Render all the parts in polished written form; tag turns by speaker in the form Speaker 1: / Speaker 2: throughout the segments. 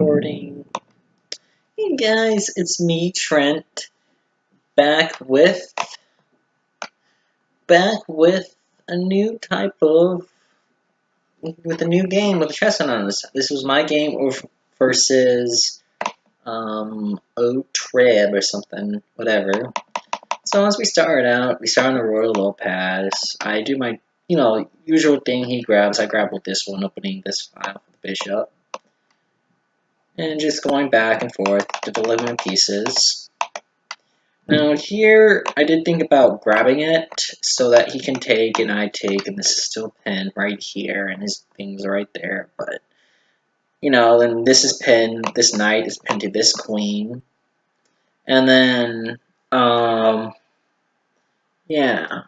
Speaker 1: recording. Hey guys, it's me, Trent, back with a new type of with a new game with a chess analyst. This was my game versus O-Treb or something, whatever. So as we start out, we start on the Royal Low Pass. I do my usual thing he grabs. I grab with this one, opening this file for the bishop. And just going back and forth to deliver my pieces. Now here, I did think about grabbing it so that he can take and I take, and this is still pinned right here, and his things are right there. But, then this is pinned, this knight is pinned to this queen. And then, yeah.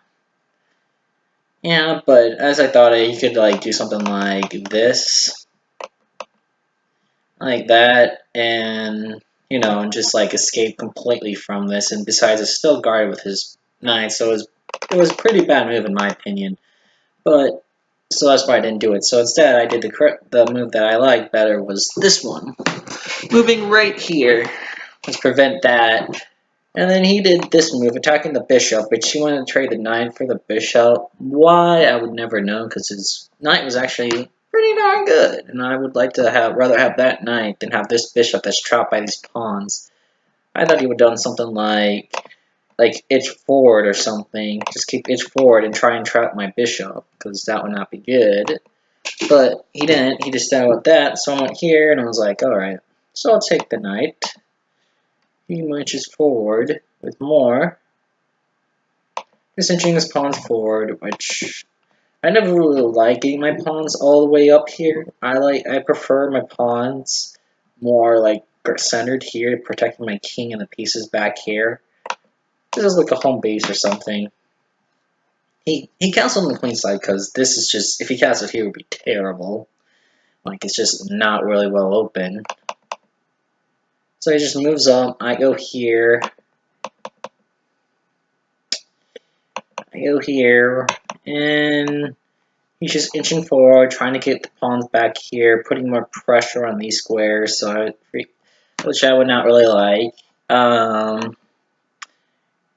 Speaker 1: Yeah, but as I thought, he could, do something like this. Like that, and and just escape completely from this, and besides it's still guarded with his knight, so it was a pretty bad move in my opinion. But so that's why I didn't do it. So instead I did the move that I liked better, was this one. Moving right here, let's prevent that. And then he did this move, attacking the bishop, which he wanted to trade the knight for the bishop. Why, I would never know, because his knight was actually pretty darn good, and I would like to rather have that knight than have this bishop that's trapped by these pawns. I thought he would have done something like itch forward or something. Just keep itch forward and try and trap my bishop, because that would not be good. But he didn't. He just started with that, so I went here, and I was like, alright, so I'll take the knight. He marches forward with more. Just inching his pawns forward, which I never really like getting my pawns all the way up here. I prefer my pawns more centered here, protecting my king and the pieces back here. This is like a home base or something. He castled on the queen side because this is just, if he castled here, it would be terrible. It's just not really well open. So he just moves up. I go here. And he's just inching forward, trying to get the pawns back here, putting more pressure on these squares, which I would not really like.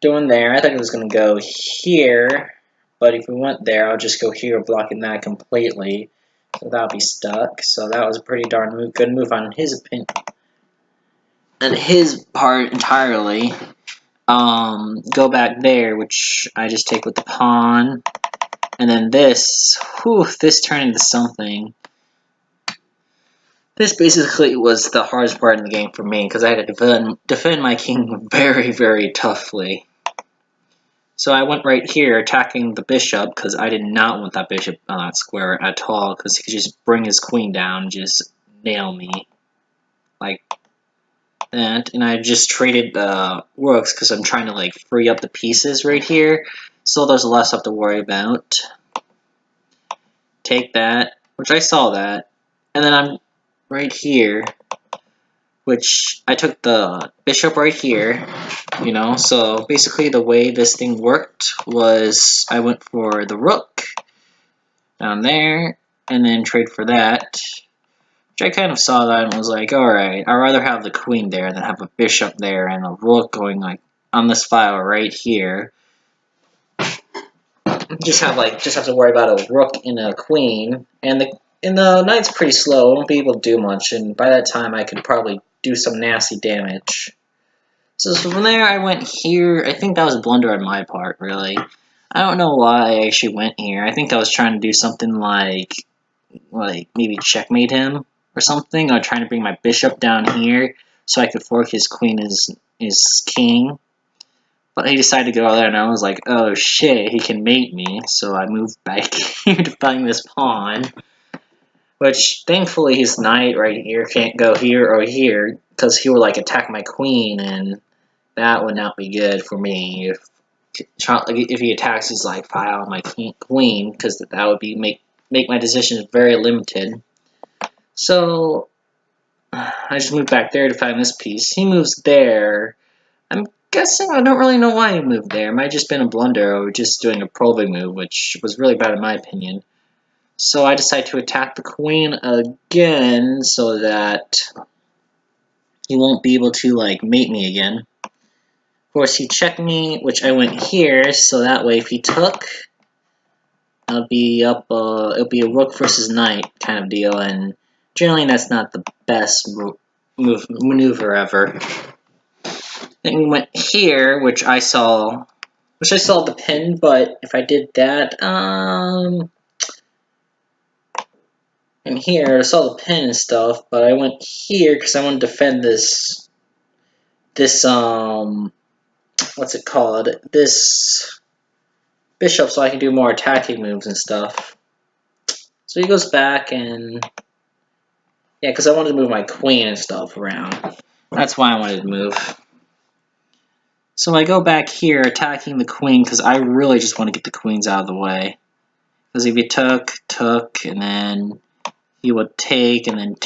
Speaker 1: Doing there, I thought it was going to go here, but if we went there, I'll just go here, blocking that completely. So that'll be stuck. So that was a pretty darn good move on his opinion. And his part entirely. Go back there, which I just take with the pawn. And then this turned into something. This basically was the hardest part in the game for me, because I had to defend my king very, very toughly. So I went right here, attacking the bishop, because I did not want that bishop on that square at all, because he could just bring his queen down and just nail me. Like that. And I just traded the rooks, because I'm trying to free up the pieces right here, so there's less stuff to worry about. Take that, which I saw that, and then I'm right here, which I took the bishop right here, so basically the way this thing worked was I went for the rook down there, and then trade for that, which I kind of saw that and was like, alright, I'd rather have the queen there than have a bishop there and a rook going on this file right here. Just have to worry about a rook and a queen, and the knight's pretty slow. I won't be able to do much, and by that time I could probably do some nasty damage. So from there I went here. I think that was a blunder on my part, really. I don't know why I actually went here. I think I was trying to do something like maybe checkmate him or something, or trying to bring my bishop down here so I could fork his queen as his king. But he decided to go there, and I was like, oh shit, he can mate me. So I moved back here to find this pawn. Which, thankfully, his knight right here can't go here or here, because he would attack my queen, and that would not be good for me if he attacks his file on my queen, because that would be make my decisions very limited. So I just moved back there to find this piece. He moves there. I'm guessing, I don't really know why he moved there. It might have just been a blunder or just doing a probing move, which was really bad in my opinion. So I decide to attack the queen again so that he won't be able to like mate me again. Of course, he checked me, which I went here, so that way if he took, I'll be up. It'll be a rook versus knight kind of deal, and generally that's not the best maneuver ever. Then we went here, which I saw the pin, but if I did that, and here I saw the pin and stuff, but I went here because I want to defend this what's it called? This bishop, so I can do more attacking moves and stuff. So he goes back and yeah, because I wanted to move my queen and stuff around. That's why I wanted to move. So I go back here attacking the queen because I really just want to get the queens out of the way. Because if he took, and then he would take, and then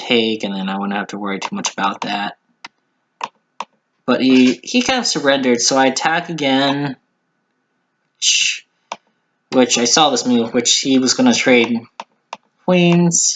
Speaker 1: I wouldn't have to worry too much about that. But he kind of surrendered, so I attack again, which I saw this move, which he was going to trade queens.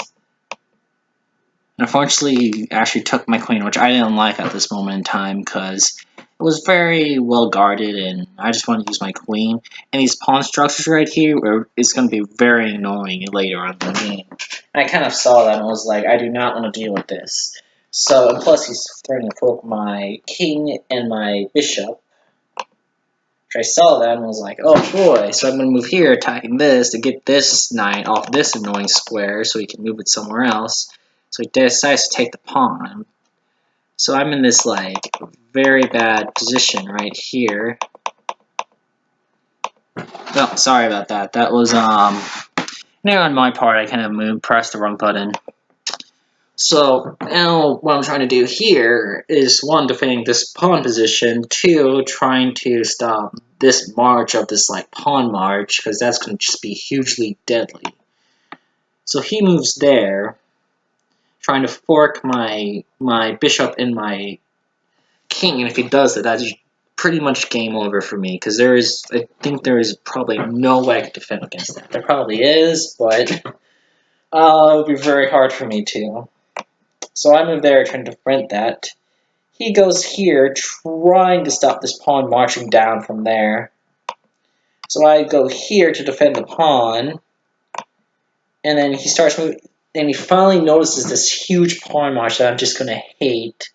Speaker 1: And unfortunately, he actually took my queen, which I didn't like at this moment in time because it was very well guarded, and I just wanted to use my queen. And these pawn structures right here is going to be very annoying later on in the game. And I kind of saw that and was like, I do not want to deal with this. So, and plus he's threatening to poke my king and my bishop. Which I saw that and was like, oh boy, so I'm going to move here, attacking this to get this knight off this annoying square so he can move it somewhere else. So he decides to take the pawn. So I'm in this, like, very bad position right here. Oh, sorry about that. That was, there on my part, I kind of pressed the wrong button. So, now what I'm trying to do here is, one, defending this pawn position, two, trying to stop this march of this, like, pawn march, because that's going to just be hugely deadly. So he moves there, trying to fork my bishop and my king, and if he does that, that's pretty much game over for me, because I think there is probably no way I could defend against that. There probably is, but it would be very hard for me to. So I move there trying to prevent that. He goes here trying to stop this pawn marching down from there. So I go here to defend the pawn, and then he starts moving, and he finally notices this huge pawn march that I'm just going to hate.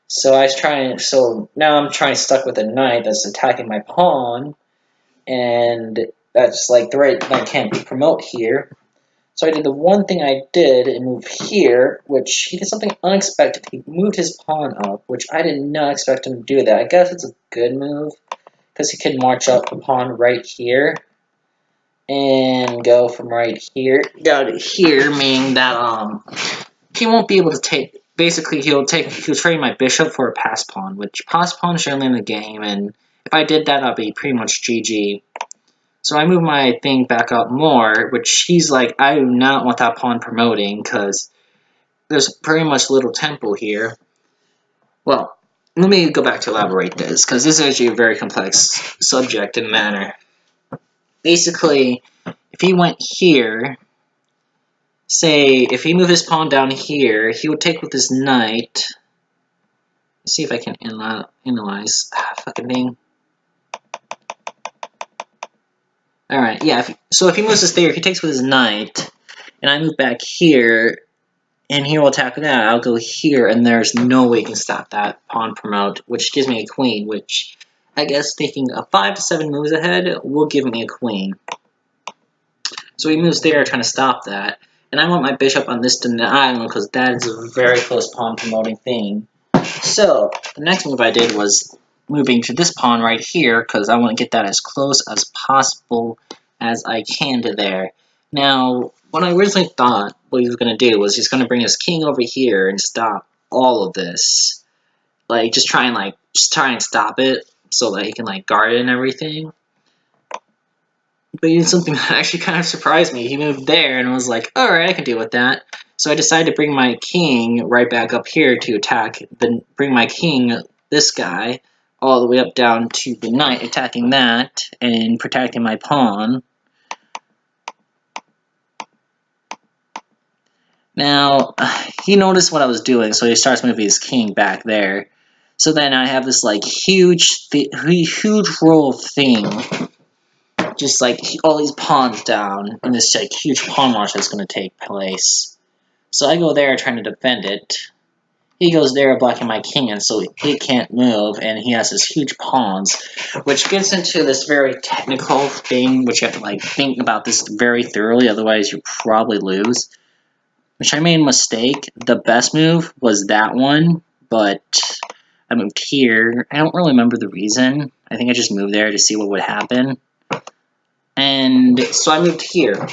Speaker 1: So now I'm stuck with a knight that's attacking my pawn, and that's like the right knight can't promote here. So I did the one thing I did and move here, which he did something unexpected. He moved his pawn up, which I did not expect him to do that. I guess it's a good move, because he can march up the pawn right here, and go from right here down to here, meaning that he won't be able to take. Basically, he'll trade my bishop for a pass pawn, which pass pawn is generally in the game, and if I did that, I'd be pretty much GG. So I move my thing back up more, which he's like, I do not want that pawn promoting, because there's pretty much little tempo here. Well, let me go back to elaborate this, because this is actually a very complex subject and manner. Basically, if he went here, say, if he moved his pawn down here, he would take with his knight. Let's see if I can analyze. Fucking thing. Alright, yeah, so if he moves this there, he takes with his knight, and I move back here, and he will attack that. I'll go here, and there's no way he can stop that pawn promote, which gives me a queen, which I guess thinking 5 to 7 moves ahead will give me a queen. So he moves there trying to stop that. And I want my bishop on this island because that is a very close pawn promoting thing. So the next move I did was moving to this pawn right here because I want to get that as close as possible as I can to there. Now, what I originally thought what he was going to do was he's going to bring his king over here and stop all of this. Like, just try and stop it so that he can, like, guard it and everything. But he did something that actually kind of surprised me. He moved there and was like, alright, I can deal with that. So I decided to bring my king right back up here to attack, then bring my king, this guy, all the way up down to the knight, attacking that, and protecting my pawn. Now, he noticed what I was doing, so he starts moving his king back there. So then I have this like huge row of thing, just like all these pawns down, and this like huge pawn march that's going to take place. So I go there trying to defend it. He goes there blocking my king, and so he can't move, and he has his huge pawns, which gets into this very technical thing, which you have to like think about this very thoroughly, otherwise you probably lose. Which I made a mistake. The best move was that one, but I moved here. I don't really remember the reason. I think I just moved there to see what would happen. And so I moved here.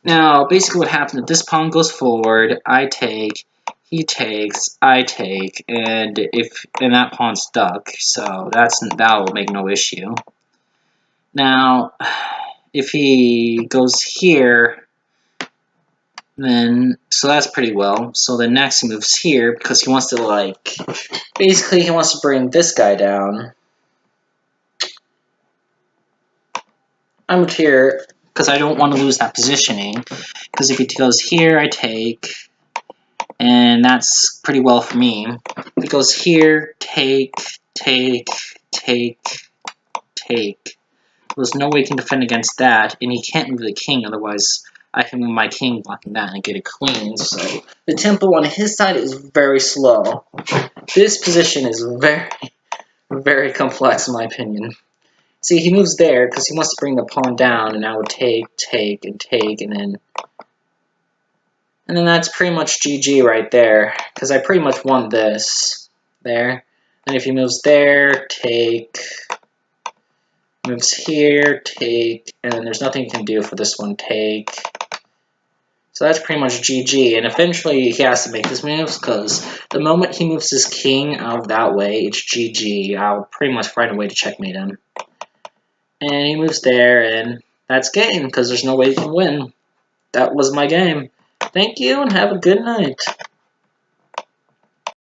Speaker 1: Now, basically what happens if this pawn goes forward, I take, he takes, I take, and that pawn's stuck, so that will make no issue. Now, if he goes here, then so that's pretty well. So then next he moves here because he wants to like basically he wants to bring this guy down. I moved here because I don't want to lose that positioning. Because if he goes here, I take. And that's pretty well for me. If he goes here, take, take, take, take. There's no way he can defend against that, and he can't move the king, otherwise I can move my king blocking that and get a queen. So the tempo on his side is very slow. This position is very, very complex in my opinion. See, he moves there because he wants to bring the pawn down, and I would take, and then that's pretty much GG right there, because I pretty much won this there. And if he moves there, take, moves here, take, and then there's nothing you can do for this one, take. So that's pretty much GG, and eventually he has to make this moves, because the moment he moves his king out of that way, it's GG. I'll pretty much find a way to checkmate him. And he moves there, and that's game, because there's no way you can win. That was my game. Thank you, and have a good night.